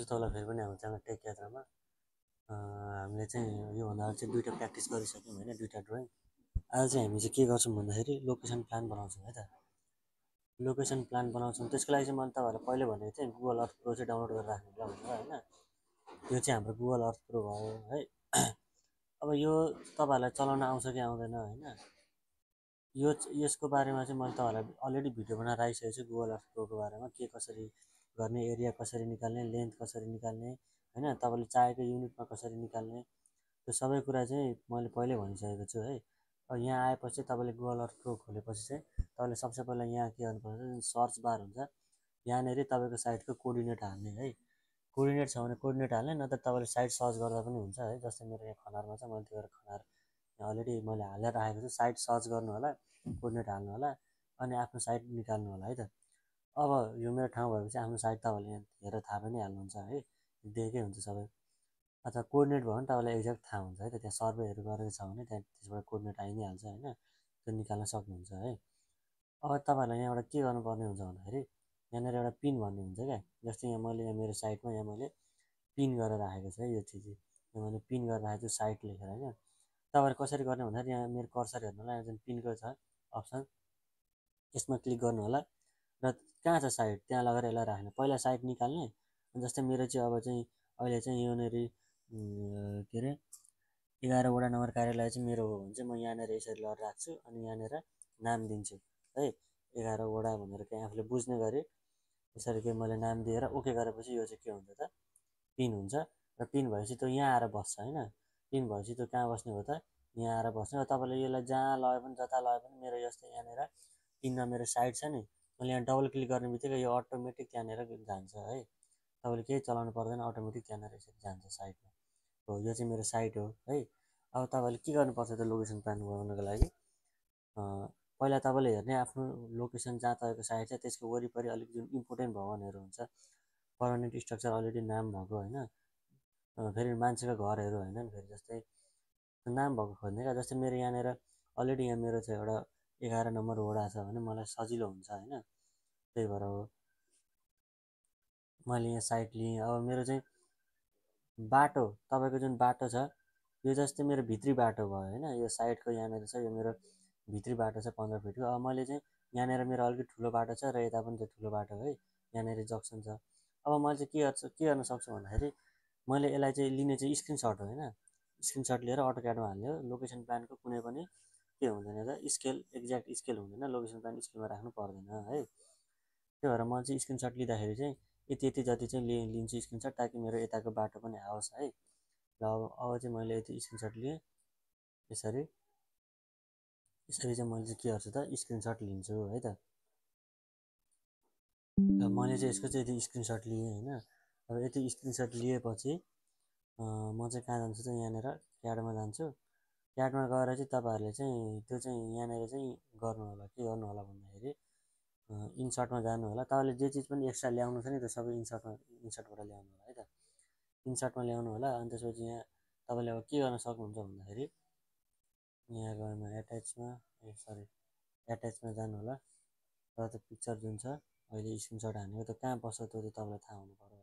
छु तपाईँलाई फेरि पनि हाम्रो च्यानल टेक यात्रामा हामीले चाहिँ योभन्दा अगाडि चाहिँ 2टा प्र्याक्टिस गरिसक्यौँ होइन 2टा ड्रइङ। आज चाहिँ हामी चाहिँ के गर्छौँ भन्दाखेरि लोकेसन प्लान बनाउँछौँ है त। लोकेसन प्लान बनाउँछौँ त्यसको लागि चाहिँ मैले तपाईँहरूलाई पहिले भनेको थिएँ गुगल अर्थ प्रो चाहिँ डाउनलोड गरेर राख्नु होला भनेर होइन। यो चाहिँ हाम्रो गुगल अर्थ प्रो भयो है। अब यो तपाईँहरूलाई चलाउन आउँछ कि आउँदैन होइन, यसको बारेमा चाहिँ मैले तपाईँहरूलाई अलरेडी भिडियो बनाएर राखिसकेको छु गुगल अर्थ प्रोको बारेमा, के कसरी गर्ने, एरिया कसरी निकाल्ने, लेन्थ कसरी निकाल्ने होइन, तपाईँले चाहेको युनिटमा कसरी निकाल्ने, त्यो सबै कुरा चाहिँ मैले पहिल्यै भनिसकेको छु है। अब यहाँ आएपछि तपाईँले गुगल अर्थ प्रो खोलेपछि चाहिँ तपाईँले सबसे पहिला यहाँ के गर्नुपर्छ, सर्च बार हुन्छ, यहाँनिर तपाईँको साइटको कोअर्डिनेट हाल्ने है। कोअर्डिनेट छ भने कोअर्डिनेट हाल्ने, नत्र तपाईँले साइट सर्च गर्दा पनि हुन्छ है। जस्तै मेरो यहाँ खनारमा छ, मैले त्यो खनार अलरेडी मैले हालेर राखेको छु। साइट सर्च गर्नु होला, कोअर्डिनेट हाल्नु होला, अनि आफ्नो साइट निकाल्नु होला है त। अब यो मेरो ठाउँ भएपछि आफ्नो साइट तपाईँले यहाँ हेरेर थाहा पनि हाल्नुहुन्छ है, देखेकै हुन्छ सबै। अथवा कोअर्डिनेट भयो भने तपाईँलाई एक्ज्याक्ट थाहा हुन्छ है त, त्यहाँ सर्वेहरू गरेको छ भने त्यहाँ त्यसबाट कोअर्डिनेट आइ नै हाल्छ होइन, त्यो निकाल्न सक्नुहुन्छ है। अब तपाईँहरूलाई यहाँबाट के गर्नुपर्ने हुन्छ भन्दाखेरि यहाँनिर एउटा पिन भन्ने हुन्छ क्या। जस्तै यहाँ मैले यहाँ मेरो साइटमा यहाँ मैले पिन गरेर राखेको छु है, यो चिज यहाँ मैले पिन गरेर राखेको छु साइट लेखेर होइन। तपाईँहरू कसरी गर्ने भन्दाखेरि यहाँ मेरो कर्सर हेर्नु होला, यहाँ जुन पिनको छ अप्सन, यसमा क्लिक गर्नु होला र कहाँ छ साइट त्यहाँ लगेर यसलाई राख्ने। पहिला साइट निकाल्ने, जस्तै मेरो चाहिँ अब चाहिँ अहिले चाहिँ यहाँनिर के अरे 11 वडा नगर कार्यालय चाहिँ मेरो हो भने चाहिँ म यहाँनिर यसरी लगेर राख्छु अनि यहाँनिर नाम दिन्छु है, 11 वडा भनेर चाहिँ आफूले बुझ्ने गरी यसरी के मैले नाम दिएर ओके गरेपछि यो चाहिँ के हुन्छ त, पिन हुन्छ। र पिन भएपछि त्यो यहाँ आएर बस्छ होइन। पिन भएपछि त्यो कहाँ बस्ने हो त, यहाँ आएर बस्ने। र तपाईँले यसलाई जहाँ लगे पनि जता लगे पनि मेरो जस्तै यहाँनिर पिनमा मेरो साइट छ नि, मैले यहाँ डबल क्लिक गर्ने बित्तिकै यो अटोमेटिक त्यहाँनिर जान्छ है। तपाईँले केही चलाउनु पर्दैन, अटोमेटिक त्यहाँनिर यसरी जान्छ साइटमा। हो यो चाहिँ मेरो साइट हो है। अब तपाईँले के गर्नुपर्छ त लोकेसन प्लान बनाउनको लागि, पहिला तपाईँले हेर्ने आफ्नो लोकेसन जहाँ तपाईँको साइट छ त्यसको वरिपरि अलिक जुन इम्पोर्टेन्ट भवनहरू हुन्छ, पर्मानेन्ट स्ट्रक्चर अलरेडी नाम भएको होइन, फेरि मान्छेको घरहरू होइन नि, फेरि जस्तै नाम भएको खोज्ने क्या। जस्तै मेरो यहाँनिर अलरेडी यहाँ मेरो चाहिँ एउटा 11 नम्बर वडा छ भने मलाई सजिलो हुन्छ होइन, त्यही भएर हो मैले यहाँ साइट लिएँ। अब मेरो चाहिँ बाटो, तपाईँको जुन बाटो छ यो जस्तै मेरो भित्री बाटो भयो होइन, यो साइडको यहाँनिर छ, यो मेरो भित्री बाटो छ 15 फिटको। अब मैले चाहिँ यहाँनिर मेरो अलिकति ठुलो बाटो छ र यता पनि त्यो ठुलो बाटो है, यहाँनिर जक्सन छ। अब मैले चाहिँ के गर्न सक्छु भन्दाखेरि मैले यसलाई चाहिँ लिने चाहिँ स्क्रिनसट हो होइन, स्क्रिनसट लिएर अटोक्याडमा हाल्ने हो। लोकेसन प्लानको कुनै पनि के हुँदैन त, स्केल एक्ज्याक्ट स्केल हुँदैन, लोकेसन प्लान स्केलमा राख्नु पर्दैन है। त्यही भएर म चाहिँ स्क्रिनसट लिँदाखेरि चाहिँ यति यति जति चाहिँ लिन्छु स्क्रिनसट, ताकि मेरो यताको बाटो पनि आओस् है। र अब चाहिँ मैले यति स्क्रिनसट लिएँ, यसरी यसरी चाहिँ मैले चाहिँ के गर्छु त स्क्रिनसट लिन्छु है त। र मैले चाहिँ यसको चाहिँ यति स्क्रिनसट लिएँ होइन। अब यति स्क्रिनसट लिएपछि म चाहिँ कहाँ जान्छु त, यहाँनिर क्याडमा जान्छु। क्याडमा गएर चाहिँ तपाईँहरूले चाहिँ त्यो चाहिँ यहाँनिर चाहिँ गर्नु होला, के गर्नु होला भन्दाखेरि इन्सर्टमा जानु होला। तपाईँले जे चिज पनि एक्स्ट्रा ल्याउनु छ नि त्यो सबै इन्सर्टबाट ल्याउनु होला है त। इन्सर्टमा ल्याउनु होला। अनि त्यसपछि यहाँ तपाईँले अब के गर्न सक्नुहुन्छ भन्दाखेरि यहाँ गएमा एट्याचमा जानु होला र त्यो पिक्चर जुन छ अहिले स्क्रिनसट हानेको त्यो कहाँ बस्छ त्यो चाहिँ तपाईँलाई थाहा हुनु पऱ्यो है।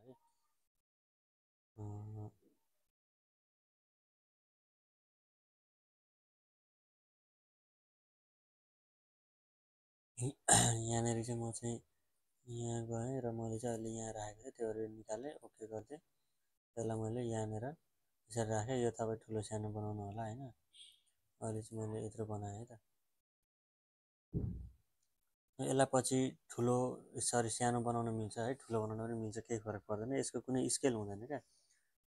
यहाँनिर चाहिँ म चाहिँ यहाँ गएँ र मैले चाहिँ अहिले यहाँ राखेको थिएँ, त्योहरू निकालेँ, ओके गरिदिएँ। त्यसलाई मैले यहाँनिर यसरी राखेँ। यो तपाईँ ठुलो सानो बनाउनु होला होइन। अहिले चाहिँ मैले यत्रो बनाएँ है त। यसलाई पछि ठुलो सानो बनाउन मिल्छ है, ठुलो बनाउन पनि मिल्छ, केही फरक पर्दैन। यसको कुनै स्केल हुँदैन क्या,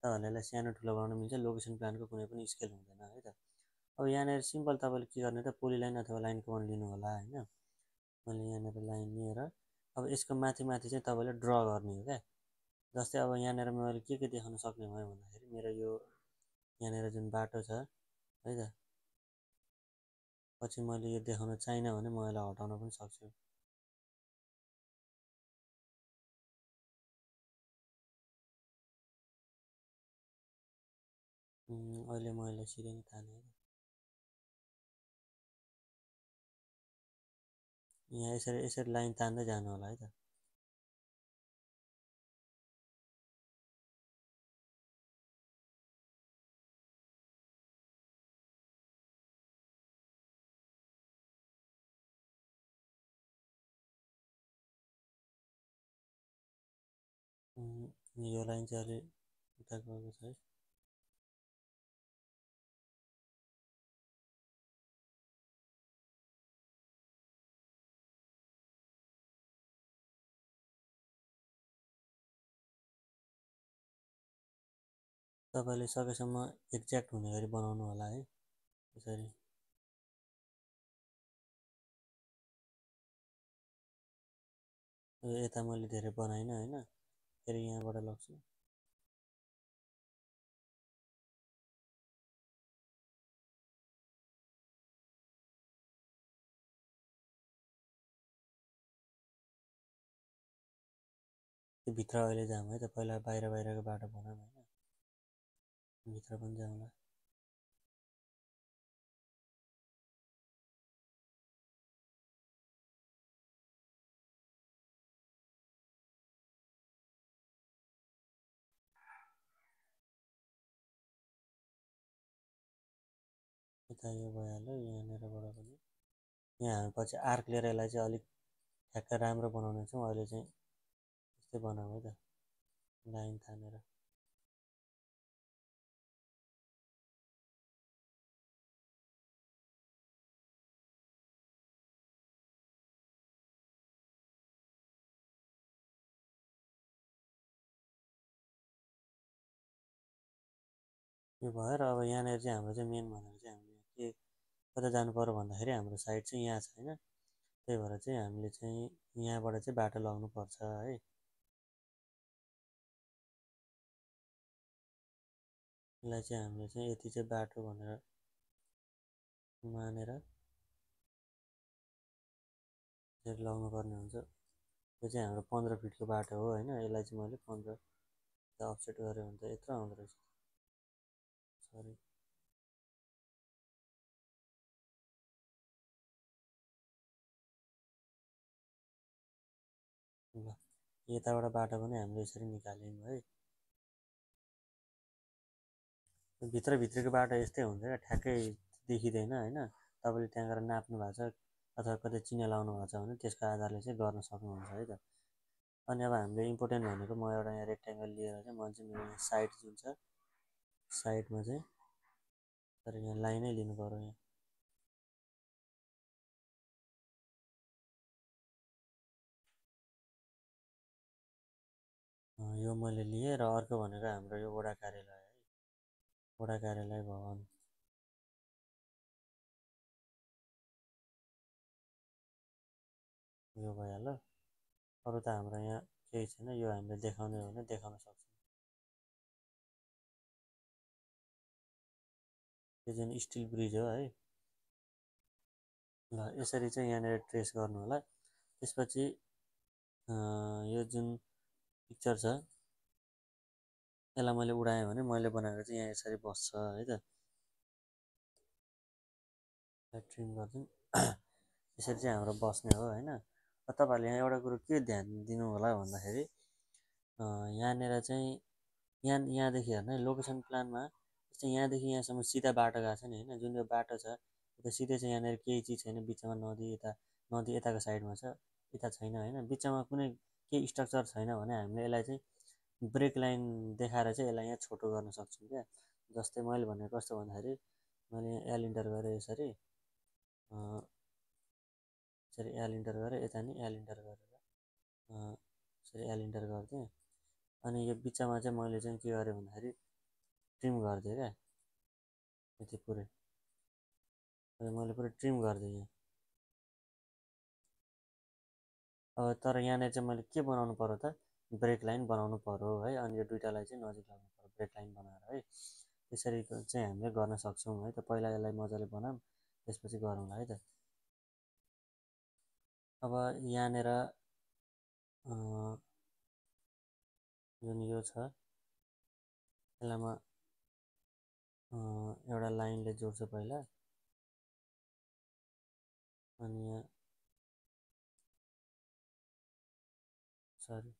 तपाईँहरूले यसलाई सानो ठुलो बनाउन मिल्छ। लोकेसन प्लानको कुनै पनि स्केल हुँदैन है त। अब यहाँनिर सिम्पल तपाईँले के गर्ने त, पोलिलाइन अथवा लाइन कमान्ड लिनु होला होइन। मैले यहाँनिर लाइन लिएर अब यसको माथि माथि चाहिँ तपाईँले ड्र गर्ने हो क्या। जस्तै अब यहाँनिर मैले के देखाउन सक्ने भयो भन्दाखेरि मेरो यो यहाँनिर जुन बाटो छ है त, पछि मैले यो देखाउन चाहिनँ भने म यसलाई हटाउन पनि सक्छु। अहिले म यसलाई सिधै नै तानेँ, यहाँ यसरी यसरी लाइन तान्दै जानु होला है त। यो लाइन चाहिँ अलि उता गएको छ है। तपाईँले सकेसम्म एक्ज्याक्ट हुने गरी बनाउनु होला है यसरी। यता मैले धेरै बनाइनँ होइन, फेरि यहाँबाट लग्छु। त्यो भित्र अहिले जाऊँ है त, पहिला बाहिरको बाटो बनाऊँ होइन, भित्र पनि जाउँला। यता यो भइहाल्यो, यहाँनिरबाट पनि यहाँ हामी पछि आर्क लिएर यसलाई चाहिँ अलिक ठ्याक्क राम्रो बनाउने छौँ। अहिले चाहिँ यस्तै बनाऊँ है त, लाइन तानेर। यो भयो र अब यहाँनिर चाहिँ हाम्रो चाहिँ मेन भनेको चाहिँ हामीले के कता जानु पर्यो भन्दाखेरि हाम्रो साइड चाहिँ यहाँ छ होइन, त्यही भएर चाहिँ हामीले चाहिँ यहाँबाट चाहिँ बाटो लग्नुपर्छ है। यसलाई चाहिँ हामीले चाहिँ यति चाहिँ बाटो भनेर मानेर यसरी लग्नुपर्ने हुन्छ। यो चाहिँ हाम्रो 15 फिटको बाटो हो होइन, यसलाई चाहिँ मैले 15 अफसेट गरेँ भने त यत्रो आउँदो रहेछ, सरी। ल यताबाट बाटो पनि हामीले यसरी निकाल्यौँ है। भित्रको बाटो यस्तै हुन्छ क्या, ठ्याक्कै देखिँदैन होइन। तपाईँले त्यहाँ गएर नाप्नु भएको छ अथवा कतै चिन्ह लाउनु भएको छ भने त्यसको आधारले चाहिँ गर्न सक्नुहुन्छ है त। अनि अब हामीले इम्पोर्टेन्ट भनेको म एउटा यहाँ रेक्ट्याङ्गल लिएर चाहिँ म चाहिँ मेरो यहाँ साइड जुन छ साइडमा चाहिँ तर यहाँ लाइनै लिनु पऱ्यो। यो मैले लिएँ र अर्को भनेको हाम्रो यो वडा कार्यालय है, वडा कार्यालय भवन। यो भइहाल्यो। अरू त हाम्रो यहाँ केही छैन, यो हामीले देखाउने हो भने देखाउन सक्छौँ। यो चाहिँ स्टिल ब्रिज हो है। ल यसरी चाहिँ यहाँनिर ट्रेस गर्नु होला। त्यसपछि यो जुन पिक्चर छ यसलाई मैले उडाएँ भने मैले बनाएको चाहिँ यहाँ यसरी बस्छ है त। ट्रिम गरिदिउँ। यसरी चाहिँ हाम्रो बस्ने हो होइन। तपाईँहरूले यहाँ एउटा कुरो के ध्यान दिनु होला भन्दाखेरि यहाँनिर चाहिँ यहाँदेखि हेर्नु है, लोकेसन प्लानमा चाहिँ यहाँदेखि यहाँसम्म सिधा बाटो गएको छ नि होइन, जुन यो बाटो छ त्यो सिधै चाहिँ यहाँनिर केही चिज छैन, बिचमा नदी, नदी यताको साइडमा छ, यता छैन होइन, बिचमा कुनै केही स्ट्रक्चर छैन भने हामीले यसलाई चाहिँ ब्रेक लाइन देखाएर चाहिँ यसलाई यहाँ छोटो गर्न सक्छौँ क्या। जस्तै मैले भनेको कस्तो भन्दाखेरि मैले यहाँ एल इन्टर गरेँ यसरी, यसरी एल इन्टर गरेँ, यता नि एल इन्टर गरेर यसरी एल इन्टर गरिदिएँ। अनि यो बिचमा चाहिँ मैले चाहिँ के गरेँ भन्दाखेरि ट्रिम गरिदिएँ क्या, यति पुरै मैले पुरै ट्रिम गरिदिएँ यहाँ। अब तर यहाँनिर चाहिँ मैले के बनाउनु पऱ्यो त, ब्रेक लाइन बनाउनु पऱ्यो है। अनि यो दुइटालाई चाहिँ नजिक लाग्नु पऱ्यो ब्रेक लाइन बनाएर है। त्यसरी चाहिँ हामीले गर्न सक्छौँ है त। पहिला यसलाई मजाले बनाऊँ, त्यसपछि गरौँला है त। अब यहाँनिर जुन यो छ यसलाई म एउटा लाइनले जोड्छु पहिला, अनि यहाँ सरी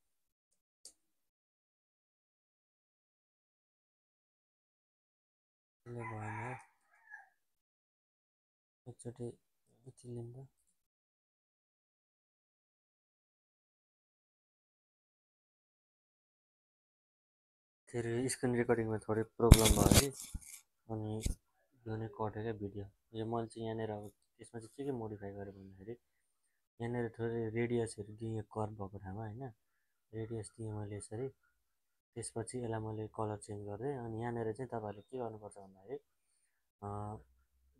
यसले भएन है, एकचोटि यति लिँदा फेरि स्क्रिन रेकर्डिङमा थोरै प्रब्लम भयो कि अनि यो नै कट्यो क्या भिडियो। यो मैले चाहिँ यहाँनिर अब त्यसमा चाहिँ के मोडिफाई गरेँ भन्दाखेरि यहाँनिर थोरै रेडियसहरू दिएँ कर्भ भएको ठाउँमा होइन, रेडियस दिएँ मैले यसरी। त्यसपछि यसलाई मैले कलर चेन्ज गरेँ। अनि यहाँनिर चाहिँ तपाईँहरूले के गर्नुपर्छ भन्दाखेरि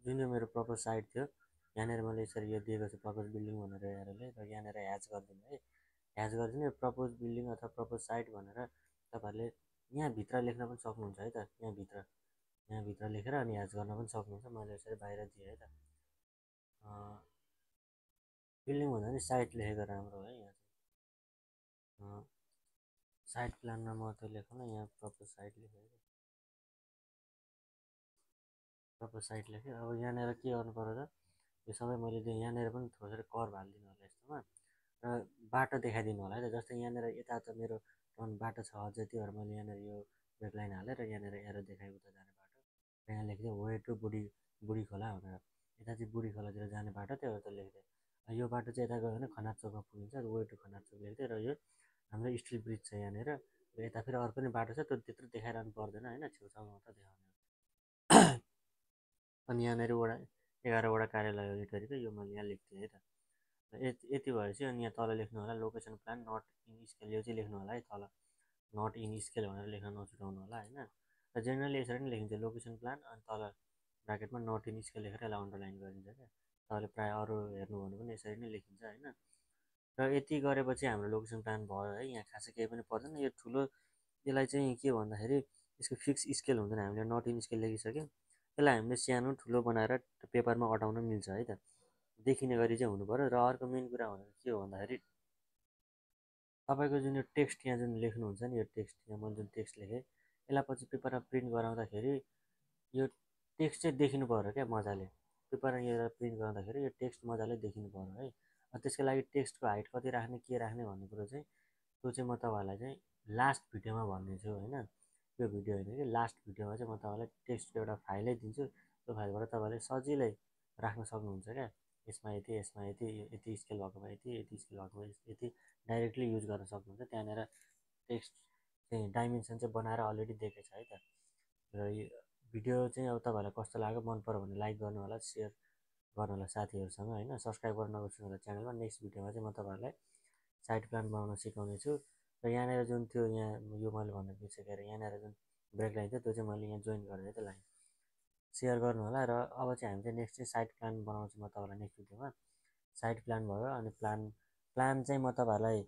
जुन यो मेरो प्रपोज साइट थियो यहाँनिर मैले यसरी यो दिएको छु प्रपोज बिल्डिङ भनेर हेरेर र यहाँनिर ह्याच गरिदिनु है। ह्याच गरिदिनु यो प्रपोज बिल्डिङ अथवा प्रपोज साइट भनेर तपाईँहरूले यहाँभित्र लेख्न पनि सक्नुहुन्छ है त। यहाँभित्र लेखेर अनि ह्याच गर्न पनि सक्नुहुन्छ। मैले यसरी बाहिर दिएँ है त। बिल्डिङ भन्दा नि साइट लेखेको राम्रो है। यहाँ चाहिँ साइट प्लानमा म त्यो लेखौँ न, यहाँ प्रपोज साइट लेखेँ, प्रपोज साइट लेखेँ। अब यहाँनिर के गर्नु पर्यो त, यो सबै मैले दिएँ। यहाँनिर पनि थोरै कर्भ हालिदिनु होला यस्तोमा र बाटो देखाइदिनु होला है त। जस्तै यहाँनिर यता त मेरो बाटो छ अझै, त्यो भएर मैले यहाँनिर यो ब्रेक लाइन हालेँ र यहाँनिर एरो देखाएँ उता जाने बाटो। र यहाँ लेखिदिएँ वे टु बुढी खोला भनेर। यता चाहिँ बुढी खोलातिर जाने बाटो, त्यो भएर त लेखिदिएँ। यो बाटो चाहिँ यता गयो भने खनाज चोकमा पुगिन्छ, वे टु खनाज चोक लेखिदिएँ। र यो हाम्रो स्टिल ब्रिज छ यहाँनिर, र यता फेरि अर्को पनि बाटो छ, त्यो त्यत्रो देखाइरहनु पर्दैन होइन, छेउछाउमा मात्रै देखाउने। अनि यहाँनिर 11वटा कार्यालय अडिटरीको यो मैले यहाँ लेख्थेँ है त। यति भएपछि अनि यहाँ तल लेख्नु होला location plan not in scale, यो चाहिँ लेख्नु होला है तल, नट इन स्केल भनेर लेख्न नछुटाउनु होला होइन। र जेनरली यसरी नै लेखिन्छ लोकेसन प्लान, अनि तल ब्राकेटमा नट इन स्केल लेखेर यसलाई अन्डरलाइन गरिन्छ क्या। तपाईँले प्रायः अरू हेर्नु भने पनि यसरी नै लेखिन्छ होइन। र यति गरेपछि हाम्रो लोकेसन प्लान भयो है। यहाँ खासै केही पनि पर्दैन। यो ठुलो यसलाई चाहिँ के भन्दाखेरि यसको फिक्स स्केल हुँदैन, हामीले नट इन स्केल लेखिसक्यौँ, यसलाई हामीले सानो ठुलो बनाएर पेपरमा अटाउन मिल्छ है त। देखिने गरी चाहिँ हुनु पऱ्यो। र अर्को मेन कुरा भनेको के हो भन्दाखेरि तपाईँको जुन यो टेक्स्ट यहाँ जुन लेख्नुहुन्छ नि, यो टेक्स्ट यहाँ मैले जुन टेक्स्ट लेखेँ यसलाई पछि पेपरमा प्रिन्ट गराउँदाखेरि यो टेक्स्ट चाहिँ देखिनु पऱ्यो क्या मजाले। पेपरमा यो प्रिन्ट गराउँदाखेरि यो टेक्स्ट मजाले देखिनु पऱ्यो है। त्यसको लागि टेक्स्टको हाइट कति राख्ने के राख्ने भन्ने कुरो चाहिँ त्यो चाहिँ म तपाईँहरूलाई चाहिँ लास्ट भिडियोमा भनिदिन्छु होइन। यो भिडियो होइन कि लास्ट भिडियोमा चाहिँ म तपाईँलाई टेक्स्टको एउटा फाइलै दिन्छु। त्यो फाइलबाट तपाईँले सजिलै राख्न सक्नुहुन्छ क्या। यसमा यति यति स्केल भएकोमा यति स्केल भएकोमा यति डाइरेक्टली युज गर्न सक्नुहुन्छ। त्यहाँनिर टेक्स्ट चाहिँ डाइमेन्सन चाहिँ बनाएर अलरेडी दिएको छ है त। र यो भिडियो चाहिँ अब तपाईँहरूलाई कस्तो लाग्यो, मन पऱ्यो भने लाइक गर्नु होला, सेयर गर्नु होला साथीहरूसँग होइन। सब्सक्राइब गर्न नबिर्सनु होला च्यानलमा। नेक्स्ट भिडियोमा चाहिँ म तपाईँहरूलाई साइट प्लान बनाउन सिकाउने छु। र यहाँनिर जुन थियो यहाँ यो मैले भन्नु बिर्सेँ, यहाँनिर जुन ब्रेक लाइन थियो त्यो चाहिँ मैले यहाँ जोइन गरेर चाहिँ लाएँ। सेयर गर्नु होला। र अब चाहिँ हामी चाहिँ नेक्स्ट चाहिँ साइट प्लान बनाउँछु म तपाईँलाई नेक्स्ट भिडियोमा। साइट प्लान भयो अनि प्लान चाहिँ म तपाईँहरूलाई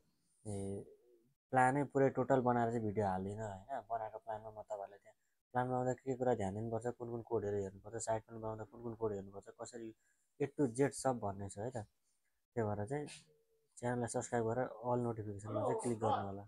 प्लानै पुरै टोटल बनाएर चाहिँ भिडियो हाल्दिनँ होइन। बनाएको प्लानमा म तपाईँहरूलाई त्यहाँ प्लान बनाउँदा के कुरा ध्यान दिनुपर्छ, कुन कोडहरू हेर्नुपर्छ, साइट प्लान बनाउँदा कुन कोड हेर्नुपर्छ, कसरी ए टु जेड सब भन्ने छ है त। त्यही भएर चाहिँ च्यानललाई सब्सक्राइब गरेर अल नोटिफिकेसनमा चाहिँ क्लिक गर्नु होला।